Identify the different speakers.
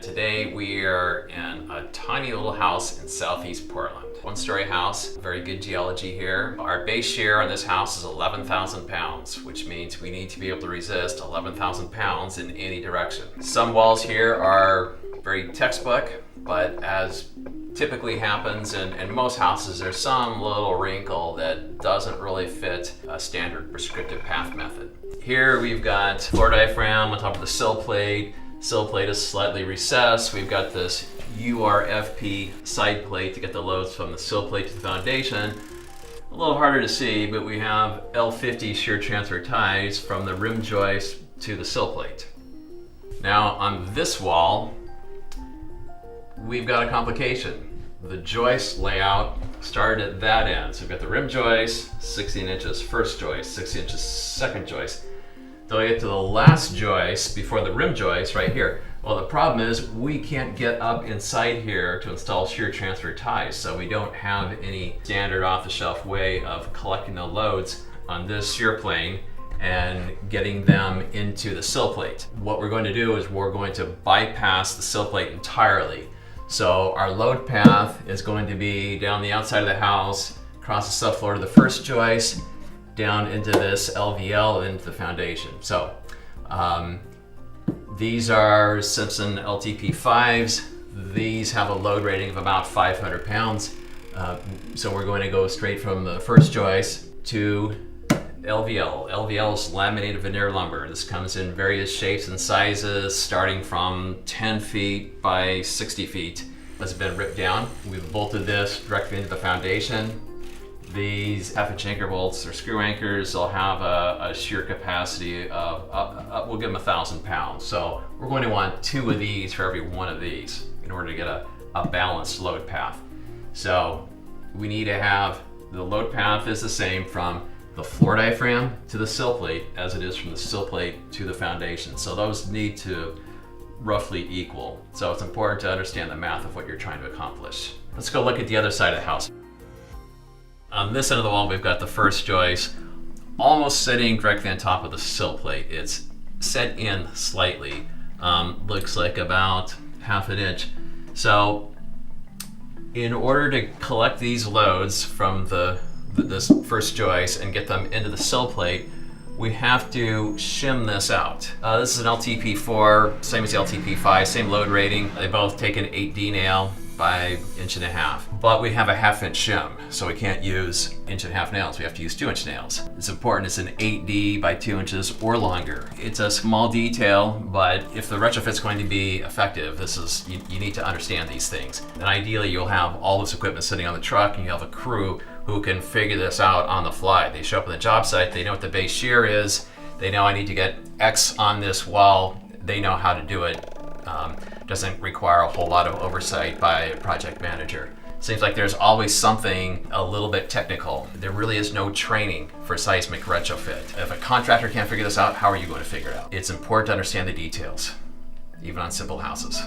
Speaker 1: Today we are in a tiny little house in southeast Portland. One-story house, very good geology here. Our base shear on this house is 11,000 pounds, which means we need to be able to resist 11,000 pounds in any direction. Some walls here are very textbook, but as typically happens in most houses, there's some little wrinkle that doesn't really fit a standard prescriptive path method. Here we've got floor diaphragm on top of the sill plate. Sill plate is slightly recessed. We've got this URFP side plate to get the loads from the sill plate to the foundation. A little harder to see, but we have L50 shear transfer ties from the rim joist to the sill plate. Now on this wall, we've got a complication. The joist layout started at that end. So we've got the rim joist, 16 inches first joist, 16 inches second joist. Till we get to the last joist before the rim joist right here. Well, the problem is we can't get up inside here to install shear transfer ties, so we don't have any standard off-the-shelf way of collecting the loads on this shear plane and getting them into the sill plate. What we're going to do is we're going to bypass the sill plate entirely. So our load path is going to be down the outside of the house, across the subfloor to the first joist, down into this LVL into the foundation. So these are Simpson LTP5s. These have a load rating of about 500 pounds. So we're going to go straight from the first joist to LVL. LVL is laminated veneer lumber. This comes in various shapes and sizes, starting from 10 feet by 60 feet. It's been ripped down. We've bolted this directly into the foundation. These half-inch anchor bolts or screw anchors, they'll have a shear capacity of, we'll give them 1,000 pounds. So we're going to want 2 of these for every 1 of these in order to get a balanced load path. So we need to have, the load path is the same from the floor diaphragm to the sill plate as it is from the sill plate to the foundation. So those need to roughly equal. So it's important to understand the math of what you're trying to accomplish. Let's go look at the other side of the house. On this end of the wall, we've got the first joist almost sitting directly on top of the sill plate. It's set in slightly, looks like about half an inch. So in order to collect these loads from this first joist and get them into the sill plate, we have to shim this out. This is an LTP4, same as the LTP5, same load rating. They both take an 8D nail by 1.5 inches. But we have a 1/2 inch shim, so we can't use 1.5 inch nails. We have to use 2 inch nails. It's important, it's an 8D by 2 inches or longer. It's a small detail, but if the retrofit's going to be effective, you need to understand these things. And ideally you'll have all this equipment sitting on the truck and you have a crew who can figure this out on the fly. They show up on the job site, they know what the base shear is, they know I need to get X on this wall, they know how to do it. Doesn't require a whole lot of oversight by a project manager. Seems like there's always something a little bit technical. There really is no training for seismic retrofit. If a contractor can't figure this out, how are you going to figure it out? It's important to understand the details, even on simple houses.